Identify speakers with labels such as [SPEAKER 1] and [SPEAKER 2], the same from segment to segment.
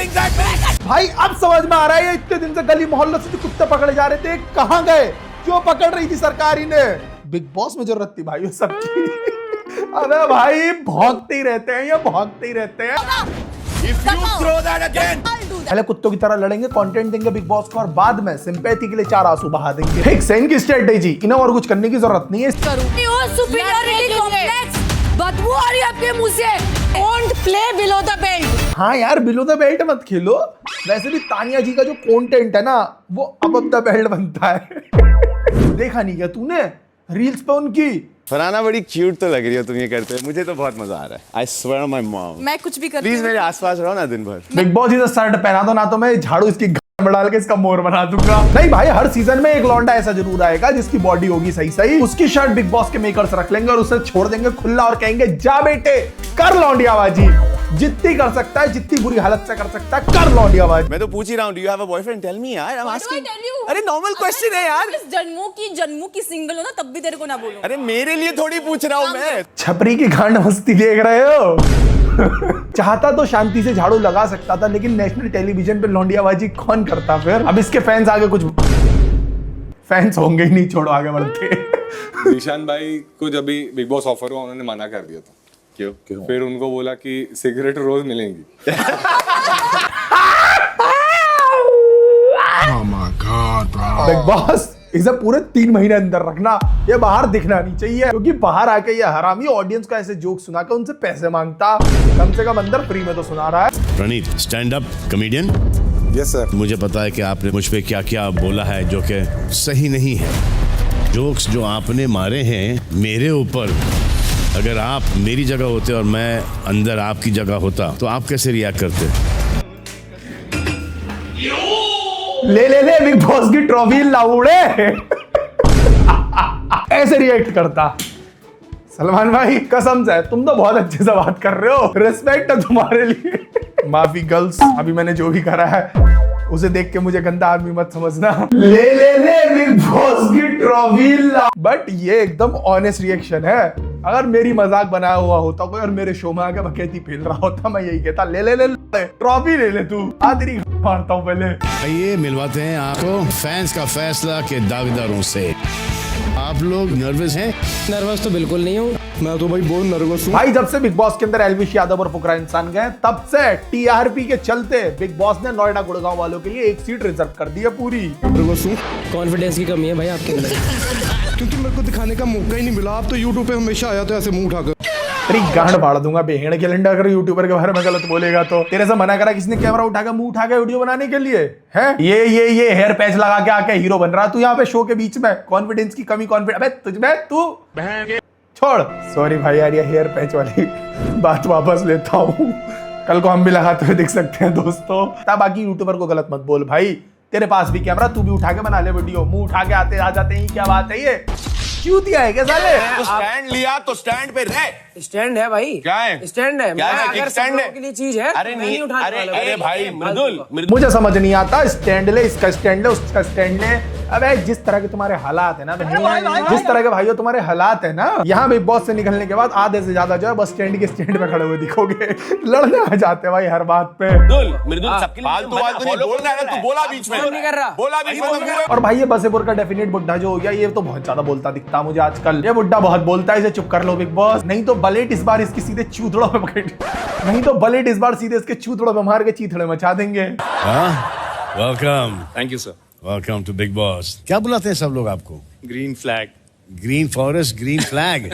[SPEAKER 1] shooting at me?
[SPEAKER 2] भाई अब समझ में आ रहा है, ये इतने दिन से गली मोहल्लों से जो कुत्ते पकड़े जा रहे थे कहाँ गए? क्यों पकड़ रही थी सरकार इन्हें? बिग बॉस में जरूरत थी भाई सबकी। अबे भाई भौंकते ही रहते हैं, ये भौंकते ही रहते हैं।
[SPEAKER 1] If you throw that again,
[SPEAKER 2] पहले कुत्तों की तरह लड़ेंगे, कंटेंट देंगे बिग बॉस को, और बाद में सिंपैथी के लिए 4 आंसू बहा देंगे। ठीक सही की स्ट्रेटेजी, इन्हें और कुछ करने की जरूरत नहीं है।
[SPEAKER 3] सुपीरियरिटी कॉम्प्लेक्स, बदबू आ रही है आपके मुंह से। Don't play below the belt.
[SPEAKER 2] हाँ यार, बिलो द बेल्ट मत खेलो। वैसे भी तानिया जी का जो कंटेंट है ना, वो अबव द बेल्ट बनता है। देखा नहीं क्या तूने रील्स पे उनकी?
[SPEAKER 4] फरहाना बड़ी क्यूट तो लग रही हो तुम ये करते हो, मुझे तो बहुत मजा आ रहा है। I swear on my mom.
[SPEAKER 3] मैं कुछ भी करती
[SPEAKER 4] प्लीज
[SPEAKER 3] हूँ।
[SPEAKER 4] मेरे आसपास रहो ना दिन भर।
[SPEAKER 2] बिग बॉस इसे शर्ट पहना दो ना, तो मैं झाड़ू इसकी में डाल के इसका मोर बना दूंगा। नहीं भाई, हर सीजन में एक लौंडा ऐसा जरूर आएगा जिसकी बॉडी होगी सही सही, उसकी शर्ट बिग बॉस के मेकर्स रख लेंगे और उसे छोड़ देंगे खुला और कहेंगे जा बेटे कर लौंडियाबाजी, जितनी कर सकता है, जितनी बुरी हालत से कर सकता है कर लौंडियाबाजी।
[SPEAKER 4] मैं तो पूछ ही रहा हूँ, do you have a boyfriend? Tell me यार, आई एम आस्किंग।
[SPEAKER 3] अरे
[SPEAKER 4] नॉर्मल क्वेश्चन है यार।
[SPEAKER 3] जन्मों की सिंगल हो ना, तब भी तेरे को ना बोलूं।
[SPEAKER 4] अरे मेरे लिए थोड़ी पूछ रहा हूँ मैं।
[SPEAKER 2] छपरी की गांड मस्ती देख रहे हो? चाहता तो शांति से झाड़ू लगा सकता था, लेकिन नेशनल टेलीविजन पे लौंडियाबाजी कौन करता फिर? अब इसके फैंस आगे कुछ फैंस होंगे ही नहीं, छोड़ो आगे बढ़ते।
[SPEAKER 5] ईशान भाई को जब भी बिग बॉस ऑफर हुआ उन्होंने मना कर दिया था।
[SPEAKER 4] क्यों?
[SPEAKER 5] फिर उनको बोला कि सिगरेट रोज मिलेंगी।
[SPEAKER 2] बिग बॉस इसे पूरे 3 महीने अंदर रखना, ये बाहर दिखना नहीं चाहिए, क्योंकि बाहर आके ये हरामी ऑडियंस को ऐसे जोक सुना के उनसे पैसे मांगता, कम से कम अंदर फ्री में तो सुना रहा है।
[SPEAKER 6] Praneet, stand up comedian.
[SPEAKER 5] Yes sir.
[SPEAKER 6] मुझे पता है कि आपने मुझ पे क्या क्या बोला है जो कि सही नहीं है। जोक्स जो आपने मारे हैं मेरे ऊपर, अगर आप मेरी जगह होते और मैं अंदर आपकी जगह होता तो आप कैसे रिएक्ट करते?
[SPEAKER 2] ले ले ले बिग बॉस की ट्रॉफी लाउड़े। ऐसे रिएक्ट करता। सलमान भाई कसम से तुम तो बहुत अच्छे से बात कर रहे हो, रिस्पेक्ट है तुम्हारे लिए। माफी गर्ल्स, अभी मैंने जो भी करा है उसे देख के मुझे गंदा आदमी मत समझना। ले ले ले बिग बॉस की ट्रॉफी ला। बट ये एकदम ऑनेस्ट रिएक्शन है। अगर मेरी मजाक बनाया हुआ होता कोई और मेरे शो में आके बकैती फेल रहा होता, मैं यही कहता ले ले ले ट्रॉफी ले ले तू, आ तेरी मारता हूं पहले।
[SPEAKER 6] आइए मिलवाते हैं आपको फैंस का फैसला के दावेदारों से। आप लोग नर्वस हैं?
[SPEAKER 7] नर्वस तो बिल्कुल नहीं हूँ, मैं तो भाई बहुत नर्वस हूँ।
[SPEAKER 2] भाई जब से बिग बॉस के अंदर एल्विश यादव और फुकरा इंसान गए, तब से टीआरपी के चलते बिग बॉस ने नोएडा गुड़गांव वालों के लिए एक सीट रिजर्व कर दी है पूरी।
[SPEAKER 7] नर्वस हूँ, कॉन्फिडेंस की कमी है भाई आपके अंदर। क्योंकि मेरे को दिखाने का मौका ही नहीं मिला। आप तो यूट्यूब पे हमेशा आया तो ऐसे मुंह उठाकर
[SPEAKER 2] तेरी गांड फाड़ दूंगा बेहड़ के लंडा, अगर यूट्यूबर के बारे में गलत बोलेगा तो। तेरे से मना करा किसने कैमरा उठा के मुंह उठा के वीडियो बनाने के लिए? है ये हेयर पैच लगा के आके हीरो बन रहा तू यहाँ पे शो के बीच में। कॉन्फिडेंस की कमी, अबे तुझ में तू छोड़। सॉरी भाई यार, ये हेयर पैच वाली बात वापस लेता हूँ। कल को हम भी लगाते हुए दिख सकते हैं दोस्तों। तब बाकी यूट्यूबर को गलत मत बोल भाई, तेरे पास भी कैमरा, तू भी उठा के बना ले वीडियो। मुंह उठा के आते आ जाते हैं, क्या बात है ये? चूतिया है क्या साले?
[SPEAKER 1] तो स्टैंड लिया तो स्टैंड पे रह।
[SPEAKER 7] स्टैंड है भाई।
[SPEAKER 1] क्या है?
[SPEAKER 7] स्टैंड है।
[SPEAKER 1] क्या है?
[SPEAKER 7] अगर
[SPEAKER 1] स्टैंड है
[SPEAKER 7] के लिए चीज है,
[SPEAKER 1] अरे
[SPEAKER 7] मैं
[SPEAKER 1] नहीं
[SPEAKER 7] उठाने
[SPEAKER 1] अरे
[SPEAKER 7] वाला हूँ।
[SPEAKER 1] अरे भाई मृदुल
[SPEAKER 2] मुझे समझ नहीं आता। स्टैंड ले, इसका स्टैंड ले, उसका स्टैंड ले। अबे जिस तरह के तुम्हारे हालात है ना, जिस तरह के भाइयों तुम्हारे हालात है ना, यहाँ बिग बॉस से निकलने के बाद आधे से ज्यादा जो है बस स्टैंड के स्टैंड पे खड़े हुए दिखोगे। लड़ने आ जाते भाई हर बात पे।
[SPEAKER 1] मृदुल सबके लिए फालतू नहीं बोल रहा है, तू बोला बीच में।
[SPEAKER 7] नहीं कर रहा।
[SPEAKER 1] बोला बीच में।
[SPEAKER 2] और भाई ये बसेपुर का डेफिनेट बुड्ढा जो हो गया, ये तो बहुत ज्यादा बोलता दिखता मुझे आजकल। ये बुड्ढा बहुत बोलता है, इसे चुप कर लो बिग बॉस, नहीं तो बलेट इस बार इसकी सीधे चूथड़ों पे पकड़, नहीं तो बलेट इस बार सीधे इसके चूथड़ों पे मार के चीथड़े मचा देंगे।
[SPEAKER 6] Welcome,
[SPEAKER 5] thank you sir.
[SPEAKER 6] Welcome to Bigg Boss. क्या बुलाते हैं सब लोग आपको?
[SPEAKER 5] Green flag.
[SPEAKER 6] Green forest, green flag.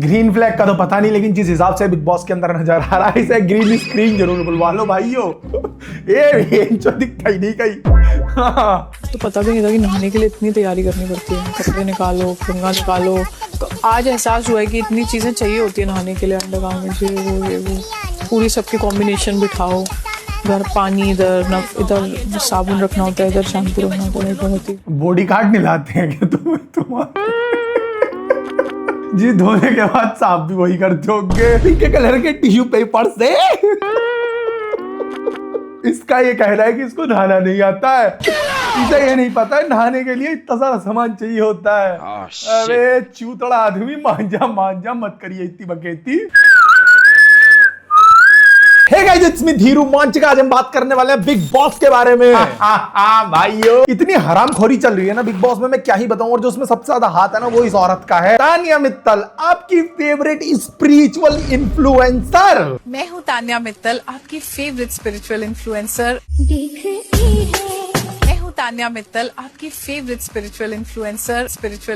[SPEAKER 2] Green flag का तो पता नहीं, लेकिन जिस हिसाब से बिग बॉस के अंदर नजर आ रहा है, इसे ग्रीन स्क्रीन जरूर बुलवा लो भाइयों। ये जो दिखता ही नहीं कहीं। हाँ।
[SPEAKER 8] तो पता भी नहीं था कि नहाने के लिए इतनी तैयारी करनी पड़ती है। कपड़े निकालो, कंघा निकालो। तो आज एहसास हुआ है कि इतनी चीज़ें चाहिए होती है नहाने के लिए। अंडरगारमेंट्स ये वो पूरी सबके कॉम्बिनेशन बिठाओ। इधर पानी, इधर साबुन रखना होता है, इधर शैम्पू रखना होता है। बहुत ही
[SPEAKER 2] बॉडी कार्ड मिलाते हैं क्या तुम्हारे? जी धोने के बाद साफ भी वही करते होंगे, पिंक कलर के टिश्यू पेपर से। इसका ये कहना है कि इसको नहाना नहीं आता है। इसे ये नहीं पता है नहाने के लिए इतना सारा सामान चाहिए होता है। अरे चूतड़ा आदमी, मांझा मत करिए इतनी बकेती। Hey guys, it's me Dhiru Monchika. आज हम बात करने वाले हैं बिग बॉस के बारे में। भाइयों, इतनी हरामखोरी चल रही है ना बिग बॉस में, मैं क्या ही बताऊं। और जो उसमें सबसे ज्यादा हाथ है ना वो इस औरत का है, तानिया मित्तल, आपकी फेवरेट स्पिरिचुअल इन्फ्लुएंसर।
[SPEAKER 8] मैं हूँ तानिया मित्तल, आपकी फेवरेट स्पिरिचुअल इन्फ्लुएंसर। मैं हूँ तानिया मित्तल, आपकी फेवरेट स्पिरिचुअल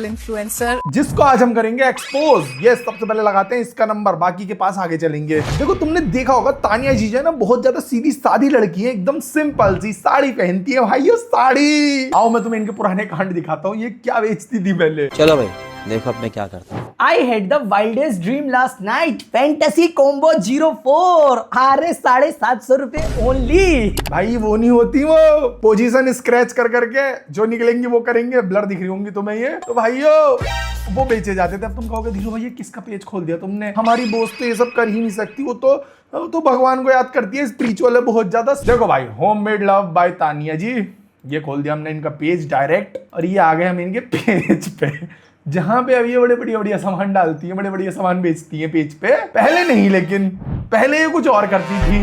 [SPEAKER 8] इन्फ्लुएंसर।
[SPEAKER 2] जिसको आज हम करेंगे एक्सपोज। ये सबसे पहले लगाते हैं इसका नंबर, बाकी के पास आगे चलेंगे। देखो, तुमने देखा होगा तानिया जी जो है ना बहुत ज्यादा सीधी सादी लड़की है, एकदम सिंपल सी साड़ी पहनती है। भाई ये साड़ी, आओ मैं तुम्हें इनके पुराने कांड दिखाता हूँ। ये क्या बेचती थी पहले।
[SPEAKER 9] चलो भाई देखो अब मैं क्या करता हूँ।
[SPEAKER 10] I had the wildest dream last night. Fantasy combo 04. अरे 750 रुपए ओनली।
[SPEAKER 2] भाई वो नहीं होती, वो पोजीशन स्क्रैच कर करके जो निकलेंगी वो करेंगे। ब्लर दिख रही होंगी तुम्हें ये तो भाइयों, वो बेचे जाते थे। अब तुम कहोगे धीरू भाई ये किसका पेज खोल दिया तुमने, हमारी बोस तो ये सब कर ही नहीं सकती। वो तो भगवान को याद करती है, स्पिरिचुअल है बहुत ज्यादा। देखो भाई, होममेड लव बाय तानिया जी, ये खोल दिया हमने इनका पेज डायरेक्ट। और ये आ गए हम इनके पेज पे, जहां पे अब ये बड़े बढ़िया सामान डालती है, बड़े बढ़िया सामान बेचती है पेज पे। पहले नहीं, लेकिन पहले ये कुछ और करती थी।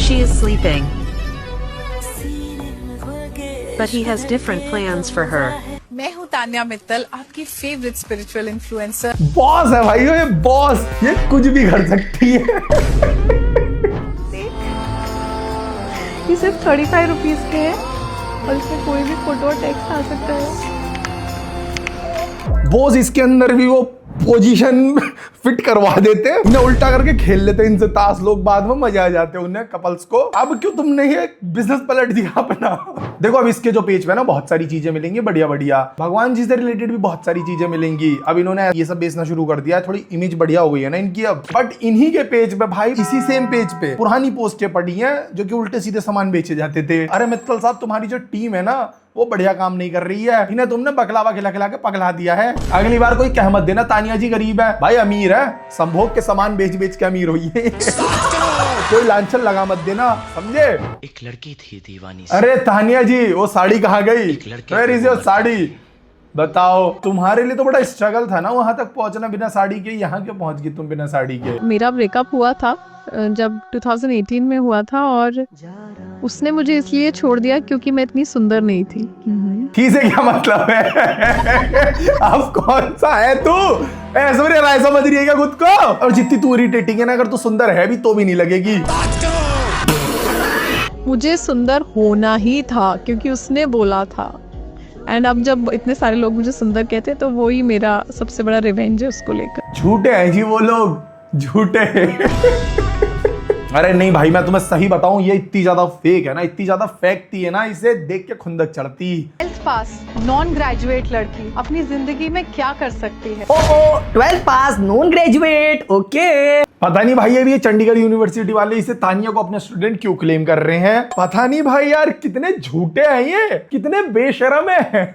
[SPEAKER 11] She is sleeping, but he has different plans for her.
[SPEAKER 8] मैं हूँ तानिया मित्तल, आपकी फेवरेट स्पिरिचुअल इन्फ्लुएंसर।
[SPEAKER 2] बॉस है भाई ये बॉस, ये कुछ भी कर सकती है।
[SPEAKER 8] ये सिर्फ 35 रुपीज के हैं और इसमें कोई भी फोटो और टेक्स्ट आ सकता है।
[SPEAKER 2] बॉस इसके अंदर भी वो पोजीशन फिट करवा देते, उन्हें उल्टा करके खेल लेते इनसे ताश लोग, बाद में मजा आ जाते हैं उन्हें कपल्स को। अब क्यों तुमने ये बिजनेस पलट दिया अपना। देखो अब इसके जो पेज पे ना बहुत सारी चीजें मिलेंगी बढ़िया बढ़िया, भगवान जी से रिलेटेड भी बहुत सारी चीजें मिलेंगी। अब इन्होंने ये सब बेचना शुरू कर दिया है, थोड़ी इमेज बढ़िया हो गई है ना इनकी अब। बट इन्हीं के पेज पे भाई, इसी सेम पेज पे पुरानी पोस्टें पड़ी हैं जो कि उल्टे सीधे सामान बेचे जाते थे। अरे मित्तल साहब, तुम्हारी जो टीम है ना वो बढ़िया काम नहीं कर रही है, इन्हें तुमने बकलावा खिला खिला के पगला दिया है। अगली बार कोई कह मत देना तानिया जी गरीब है, भाई अमीर है, संभोग के सामान बेच बेच के अमीर हुई है। कोई लांछन लगा मत देना, समझे।
[SPEAKER 9] एक लड़की थी दीवानी।
[SPEAKER 2] अरे तानिया जी वो साड़ी कहाँ गई, वेयर इज योर साड़ी। बताओ, तुम्हारे लिए तो बड़ा स्ट्रगल था ना वहां तक पहुंचना बिना साड़ी के, यहाँ क्यों पहुंच गई तुम बिना साड़ी के।
[SPEAKER 8] मेरा ब्रेकअप हुआ था जब 2018 में हुआ था, और उसने मुझे इसलिए छोड़ दिया क्योंकि मैं इतनी सुंदर नहीं थी।
[SPEAKER 2] ठीक है, क्या मतलब है। अब कौन सा है तू, ऐश्वर्या राय समझ रही है क्या खुद को। और जितनी तू इरिटेटिंग है ना, अगर तू सुंदर है भी तो भी नहीं लगेगी।
[SPEAKER 8] मुझे सुंदर होना ही था क्योंकि उसने बोला था। एंड अब जब इतने सारे लोग मुझे सुंदर कहते हैं तो वो ही मेरा सबसे बड़ा रिवेंज है उसको लेकर।
[SPEAKER 2] झूठे हैं जी वो लोग, झूठे। अरे नहीं भाई, मैं तुम्हें सही बताऊं, ये इतनी ज्यादा फेक है ना, इतनी ज्यादा फेंकती है ना, इसे देख के खुंदक चढ़ती।
[SPEAKER 8] 12th पास नॉन ग्रेजुएट लड़की अपनी जिंदगी में क्या कर सकती है।
[SPEAKER 10] 12th पास नॉन ग्रेजुएट, ओके।
[SPEAKER 2] पता नहीं भाई ये चंडीगढ़ यूनिवर्सिटी वाले इसे तानिया को अपने स्टूडेंट क्यों क्लेम कर रहे हैं, पता नहीं भाई यार, कितने झूठे हैं ये, कितने बेशरम है।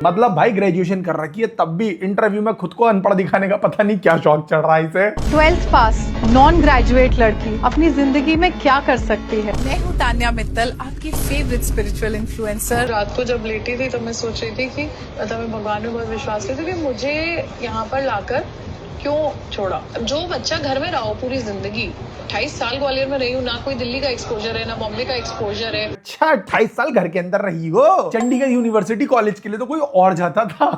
[SPEAKER 2] मतलब भाई ग्रेजुएशन कर रखी है तब भी इंटरव्यू में खुद को अनपढ़ दिखाने का पता नहीं क्या शौक चढ़ रहा है इसे।
[SPEAKER 8] 12th पास नॉन ग्रेजुएट लड़की अपनी जिंदगी में क्या कर सकती है। मैं हूँ तानिया मित्तल, आपकी फेवरेट स्पिरिचुअल इन्फ्लुएंसर। रात को जब लेटी थी तो मैं सोच रही थी कि मतलब मैं भगवान में बहुत विश्वास करती थी कि मुझे यहाँ पर लाकर क्यों छोड़ा। जो बच्चा घर में रहा पूरी जिंदगी, 28 साल ग्वालियर में रही हूँ, ना कोई दिल्ली का एक्सपोजर है ना बॉम्बे का एक्सपोजर है।
[SPEAKER 2] अच्छा 28 साल घर के अंदर रही हो, चंडीगढ़ यूनिवर्सिटी कॉलेज के लिए तो कोई और जाता था।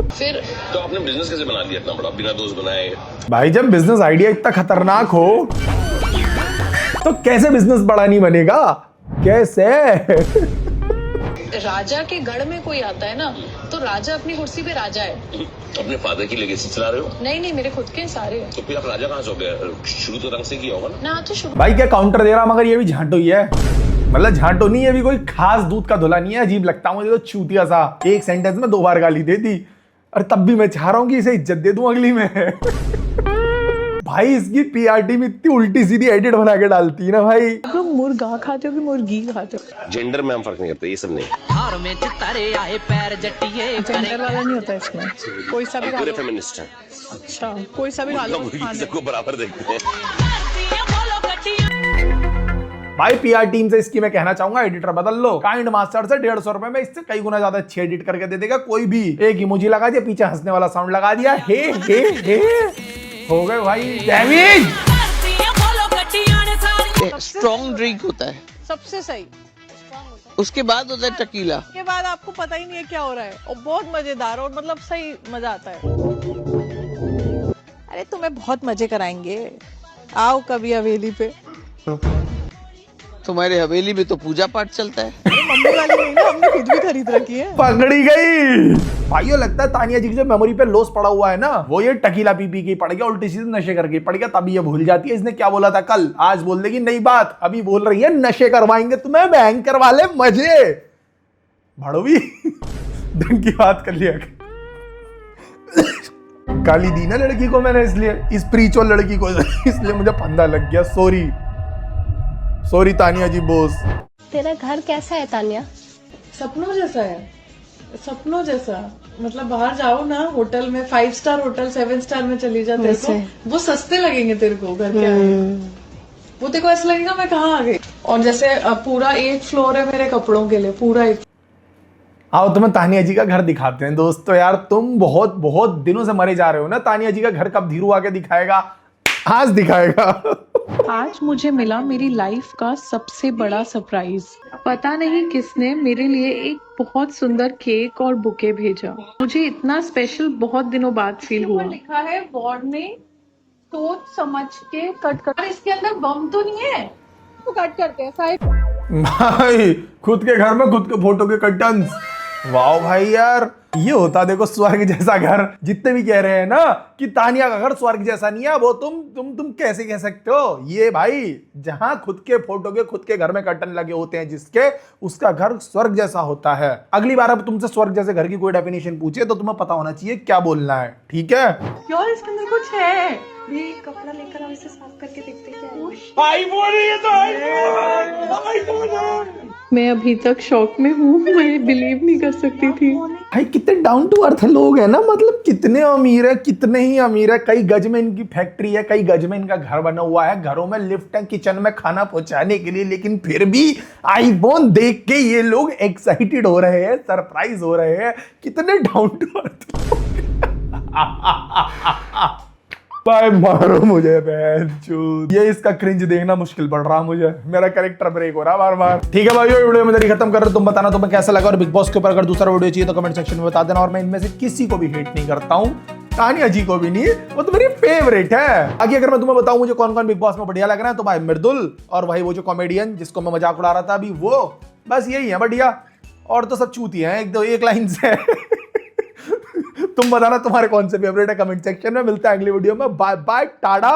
[SPEAKER 11] फिर
[SPEAKER 12] तो आपने बिजनेस कैसे बना लिया इतना बड़ा बिना दोस्त बनाए।
[SPEAKER 2] भाई जब बिजनेस आइडिया इतना खतरनाक हो तो कैसे बिजनेस बड़ा नहीं बनेगा, कैसे।
[SPEAKER 8] राजा के गढ़ में कोई आता है ना तो राजा अपनी कुर्सी पे राजा है।
[SPEAKER 12] अपने फादर की लेगेसी चला रहे हो।
[SPEAKER 8] नहीं मेरे खुद के सारे हैं।
[SPEAKER 12] तो फिर आप राजा कहाँ से हो गए, शुरू तो रंग से किया होगा
[SPEAKER 8] ना। तो शुरू
[SPEAKER 2] भाई क्या काउंटर दे रहा, मगर ये भी झांटो ही है, मतलब झांटो नहीं, ये भी कोई खास दूध का धुला नहीं है। अजीब लगता मुझे तो, चूतिया सा, एक सेंटेंस में 2 बार गाली दे दी। और तब भी मैं चाह रहा हूँ कि इसे इज्जत दे दूं अगली में। भाई इसकी पीआरटी में इतनी उल्टी सीधी एडिट बना के डालती है ना भाई।
[SPEAKER 8] तो मुर्गा खाते हो कि मुर्गी खाते हो।
[SPEAKER 12] जेंडर में हम फर्क नहीं करते, ये सब नहीं।
[SPEAKER 8] जेंडर वाला नहीं होता इसमें, कोई सा भी
[SPEAKER 12] पूरे फेमिनिस्ट हैं।
[SPEAKER 8] अच्छा कोई सा भी खा लो,
[SPEAKER 12] सबको बराबर देखते हैं।
[SPEAKER 2] भाई पीआर टीम से इसकी मैं कहना चाहूंगा एडिटर बदल लो। काइंड मास्टर से 150 रुपए में इससे कई गुना ज्यादा अच्छी एडिट करके दे देगा कोई भी। एक इमोजी लगा दिया, पीछे हंसने वाला साउंड लगा दिया, हे हे हे। हो गए भाई डैमेज।
[SPEAKER 13] स्ट्रॉन्ग ड्रिंक होता है,
[SPEAKER 8] सबसे सही।
[SPEAKER 13] उसके बाद होता है टकीला।
[SPEAKER 8] के बाद आपको पता ही नहीं है क्या हो रहा है और बहुत मजेदार और मतलब सही मजा आता है। अरे तुम्हें बहुत मजे कराएंगे, आओ कभी हवेली पे।
[SPEAKER 13] तुम्हारे हवेली में तो पूजा पाठ चलता है।
[SPEAKER 8] मम्मी वाली नहीं ना, हमने खुद भी खरीद रखी है।
[SPEAKER 2] पकड़ी गई भाइयों। लगता है तानिया जी की जो मेमोरी पे लॉस पड़ा हुआ है ना, वो ये टकीला पी पी के पड़ गया, उल्टी सीधे नशे करके पड़ गया, तभी ये भूल जाती है इसने क्या बोला था कल। आज बोल देगी नई बात, अभी बोल रही है नशे करवाएंगे तुम्हें, बैंकर वाले मजे। भाड़ोवी ढंग की बात कर लिया। गाली दी ना लड़की को मैंने, इसलिए स्पिरिचुअल लड़की को, इसलिए मुझे फंदा लग गया। सॉरी तानिया जी बोस।
[SPEAKER 3] तेरा घर कैसा है तानिया?
[SPEAKER 8] सपनों जैसा है, सपनों जैसा। मतलब बाहर जाओ ना होटल में, 5 स्टार होटल 7 स्टार में चली जा, तेरे को वो सस्ते लगेंगे तेरे को घर के आगे। वो तेरे को ऐसा लगेगा मैं कहाँ आ गई। और जैसे पूरा 1 फ्लोर है मेरे कपड़ों के लिए, पूरा 1।
[SPEAKER 2] आओ तुम्हें तानिया जी का घर दिखाते हैं दोस्तों। यार तुम बहुत बहुत दिनों से मरे जा रहे हो ना, तानिया जी का घर कब धीरू आके दिखाएगा? आज दिखाएगा।
[SPEAKER 8] आज मुझे मिला मेरी लाइफ का सबसे बड़ा सरप्राइज। पता नहीं किसने मेरे लिए एक बहुत सुंदर केक और बुके भेजा। मुझे इतना स्पेशल बहुत दिनों बाद फील हुआ। लिखा है वार्निंग, सोच समझ के कट कर। इसके अंदर बम तो नहीं है? तो कट करते हैं साइड।
[SPEAKER 2] भाई खुद के घर में खुद के फोटो के कर्टन्स। वाह भाई यार, ये होता देखो स्वर्ग जैसा घर। जितने भी कह रहे हैं ना कि तानिया का घर स्वर्ग जैसा नहीं है, वो तुम कैसे कह सकते हो? ये भाई जहां खुद के फोटो के खुद के घर में कर्टन लगे होते हैं जिसके, उसका घर स्वर्ग जैसा होता है। अगली बार अब तुमसे स्वर्ग जैसे घर की कोई डेफिनेशन पूछे तो तुम्हें पता होना चाहिए क्या बोलना है, ठीक है?
[SPEAKER 8] क्यों इसके अंदर कुछ है?
[SPEAKER 3] ये कपड़ा लेकर हम इसे साफ करके देखते क्या है।
[SPEAKER 1] आईफोन है ये तो, आईफोन है।
[SPEAKER 8] मैं अभी तक शॉक में हूँ, मैं बिलीव नहीं कर सकती थी।
[SPEAKER 2] भाई कितने डाउन टू अर्थ लोग हैं ना, मतलब कितने अमीर है, कितने ही अमीर है। कई गज में इनकी फैक्ट्री है, कई गज में इनका घर बना हुआ है, घरों में लिफ्ट है किचन में खाना पहुंचाने के लिए, लेकिन फिर भी आईफोन देख के ये लोग एक्साइटेड हो रहे हैं, सरप्राइज हो रहे हैं। कितने डाउन टू अर्थ भाई, मारो मुझे बहनचोद। ये इसका क्रिंज देखना मुश्किल पड़ रहा मुझे, मेरा कैरेक्टर ब्रेक हो रहा बार बार। ठीक है भाई, वीडियो में खत्म कर रहे, तुम बताना तुम्हें कैसा लगा, और बिग बॉस के ऊपर अगर दूसरा वीडियो चाहिए तो कमेंट सेक्शन में बता देना। और मैं इनमें से किसी को भी हेट नहीं करता हूँ, तानिया जी को भी नहीं, वो तो मेरी फेवरेट है। आगे अगर मैं तुम्हें बताऊं मुझे कौन कौन बिग बॉस में बढ़िया लग रहा है, तो भाई मृदुल और भाई वो जो कॉमेडियन जिसको मैं मजाक उड़ा रहा था अभी, वो बस यही है बढ़िया। और तो सब चूतियां हैं एक लाइन से। तुम बताना तुम्हारे कौन से फेवरेट है कमेंट सेक्शन में। मिलता है अगली वीडियो में। Bye bye, Tata.